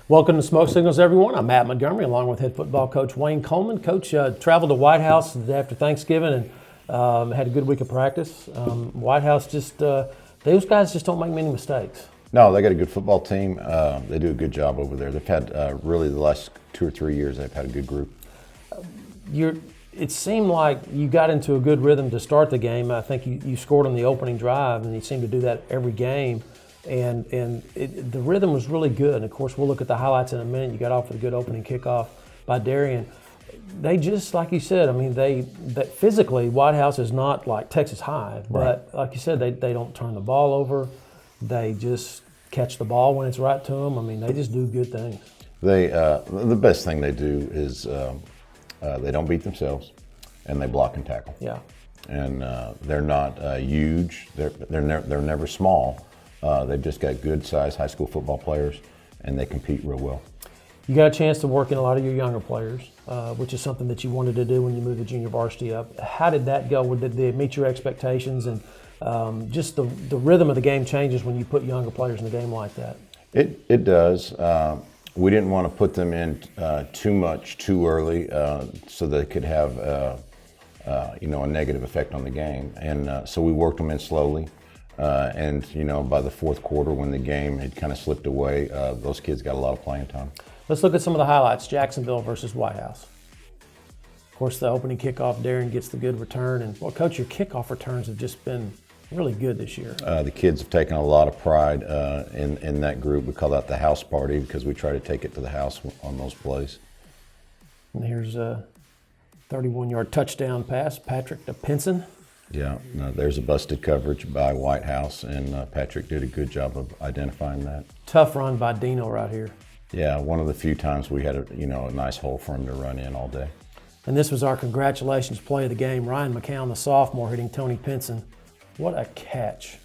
Welcome to Smoke Signals, everyone. I'm Matt Montgomery, along with head football coach Wayne Coleman. Coach traveled to Whitehouse after Thanksgiving and had a good week of practice. Whitehouse those guys just don't make many mistakes. No, they got a good football team. They do a good job over there. They've had really the last 2 or 3 years, they've had a good group. It seemed like you got into a good rhythm to start the game. I think you scored on the opening drive, and you seem to do that every game. And the rhythm was really good. And, of course, we'll look at the highlights in a minute. You got off with a good opening kickoff by Darian. They just, like you said, I mean, they physically, Whitehouse is not like Texas High. But, like you said, they don't turn the ball over. They just catch the ball when it's right to them. I mean, they just do good things. The best thing they do is they don't beat themselves, and they block and tackle. Yeah. And they're not huge. They're never small. They've just got good-sized high school football players, and they compete real well. You got a chance to work in a lot of your younger players, which is something that you wanted to do when you moved the junior varsity up. How did that go? Did they meet your expectations? And just the rhythm of the game changes when you put younger players in the game like that. It does. We didn't want to put them in too much too early, so they could have a negative effect on the game. And so we worked them in slowly. And by the fourth quarter, when the game had kind of slipped away, those kids got a lot of playing time. Let's look at some of the highlights. Jacksonville versus Whitehouse. Of course, the opening kickoff, Darren gets the good return. And, well, Coach, your kickoff returns have just been really good this year. The kids have taken a lot of pride in that group. We call that the house party because we try to take it to the house on those plays. And here's a 31-yard touchdown pass, Patrick to Pinson. Yeah, there's a busted coverage by Whitehouse, and Patrick did a good job of identifying that. Tough run by Dino right here. Yeah, one of the few times we had a nice hole for him to run in all day. And this was our congratulations play of the game. Ryan McCown, the sophomore, hitting Tony Pinson. What a catch.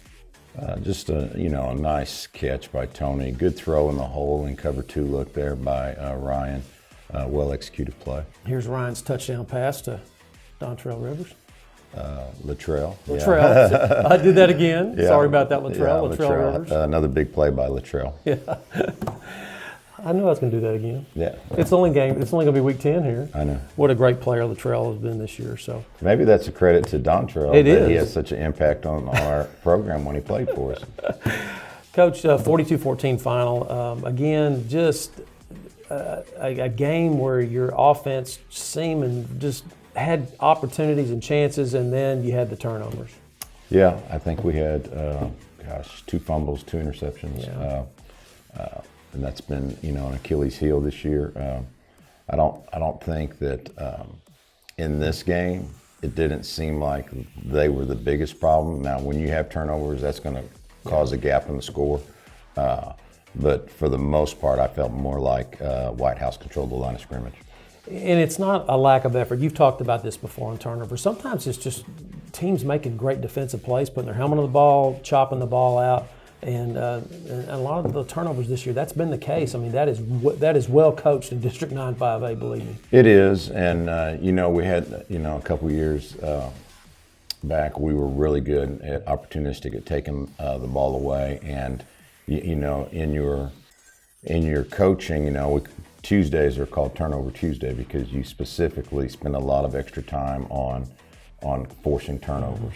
Just a nice catch by Tony. Good throw in the hole and cover 2 look there by Ryan. Well-executed play. Here's Ryan's touchdown pass to Dontrell Rivers. Latrell. Latrell. Yeah. I did that again. Yeah. Sorry about that, Latrell. Yeah, Latrell Rivers. Another big play by Latrell. Yeah. I knew I was going to do that again. Yeah. It's only going to be week 10 here. I know. What a great player Latrell has been this year. So maybe that's a credit to Dontrell. It is. He has such an impact on our program when he played for us. Coach, 42-14 final. Again, just a game where your offense seemed and just had opportunities and chances, and then you had the turnovers. Yeah, I think we had, 2 fumbles, 2 interceptions. Yeah. And that's been, an Achilles heel this year. I don't think that in this game, it didn't seem like they were the biggest problem. Now, when you have turnovers, that's going to cause a gap in the score. But for the most part, I felt more like Whitehouse controlled the line of scrimmage. And it's not a lack of effort. You've talked about this before on turnovers. Sometimes it's just teams making great defensive plays, putting their helmet on the ball, chopping the ball out. And a lot of the turnovers this year, that's been the case. I mean, that is well coached in District 9-5A, believe me. It is. And, we had, a couple years back, we were really good at opportunistic at taking the ball away. And, in your coaching, Tuesdays are called Turnover Tuesday because you specifically spend a lot of extra time on forcing turnovers.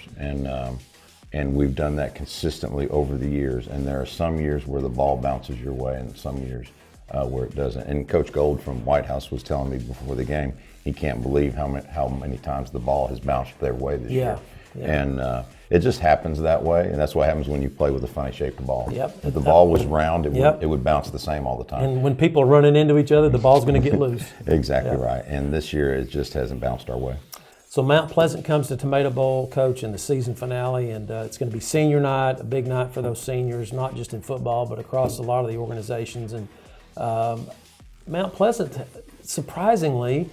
And we've done that consistently over the years. And there are some years where the ball bounces your way and some years where it doesn't. And Coach Gold from Whitehouse was telling me before the game, he can't believe how many times the ball has bounced their way this year. Yeah. And it just happens that way. And that's what happens when you play with a funny shaped ball. Yep. If the ball was round, it would bounce the same all the time. And when people are running into each other, the ball's going to get loose. Exactly right. And this year it just hasn't bounced our way. So Mount Pleasant comes to Tomato Bowl, Coach, in the season finale, and it's going to be senior night, a big night for those seniors, not just in football, but across a lot of the organizations. And Mount Pleasant, surprisingly,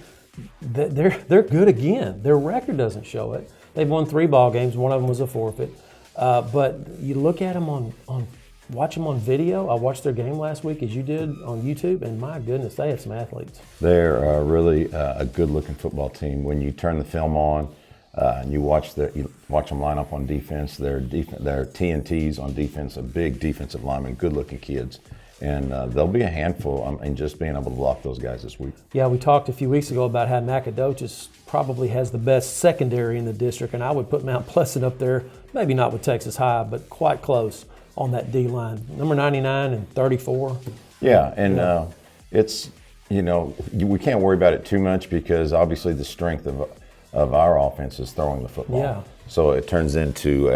they're good again. Their record doesn't show it. They've won 3 ball games. One of them was a forfeit. But you look at them watch them on video. I watched their game last week, as you did, on YouTube, and my goodness, they have some athletes. They're really a good-looking football team. When you turn the film on, and you watch them line up on defense. They're TNTs on defense, a big defensive lineman, good-looking kids. and they'll be a handful. And just being able to block those guys this week. Yeah, we talked a few weeks ago about how Nacogdoches probably has the best secondary in the district, and I would put Mount Pleasant up there, maybe not with Texas High, but quite close on that D line. Number 99 and 34. Yeah, and it's, we can't worry about it too much because obviously the strength of our offense is throwing the football. Yeah. So it turns into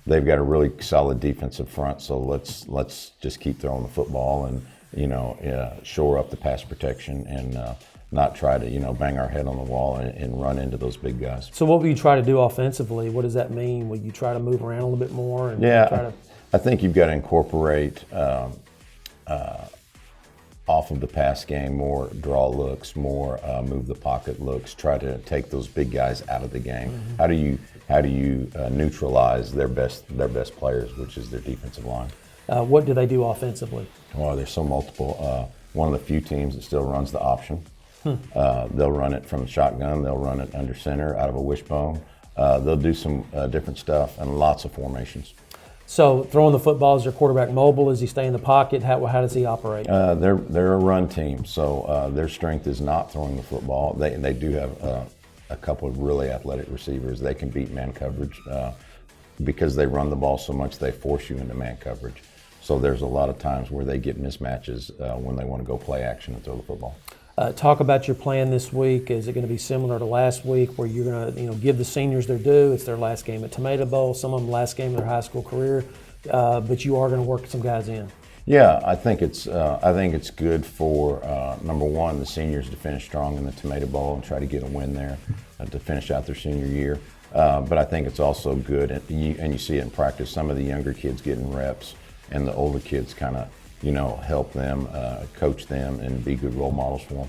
they've got a really solid defensive front. So let's just keep throwing the football and shore up the pass protection and not try to bang our head on the wall and run into those big guys. So what will you try to do offensively? What does that mean? Will you try to move around a little bit more? And Yeah, I think you've got to incorporate off of the pass game more draw looks, more move the pocket looks. Try to take those big guys out of the game. Mm-hmm. How do you neutralize their best players, which is their defensive line? What do they do offensively? Well, there's so multiple. One of the few teams that still runs the option. They'll run it from the shotgun. They'll run it under center, out of a wishbone. They'll do some different stuff and lots of formations. So throwing the football, is your quarterback mobile? Does he stay in the pocket? How does he operate? They're a run team, so their strength is not throwing the football. They do have a couple of really athletic receivers. They can beat man coverage because they run the ball so much. They force you into man coverage. So there's a lot of times where they get mismatches when they want to go play action and throw the football. Talk about your plan this week. Is it going to be similar to last week where you're going to give the seniors their due? It's their last game at Tomato Bowl, some of them last game of their high school career, but you are going to work some guys in. Yeah, I think it's good for number one, the seniors to finish strong in the Tomato Bowl and try to get a win there to finish out their senior year. But I think it's also good, and you see it in practice, some of the younger kids getting reps and the older kids kind of help them, coach them, and be good role models for them.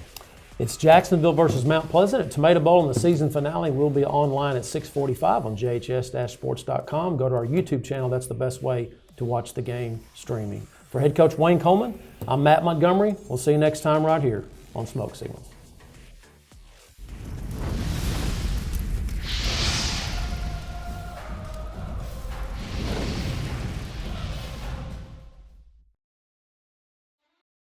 It's Jacksonville versus Mount Pleasant at Tomato Bowl, and the season finale will be online at 6:45 on JHS-sports.com. Go to our YouTube channel. That's the best way to watch the game streaming. For head coach Wayne Coleman, I'm Matt Montgomery. We'll see you next time right here on Smoke Signals.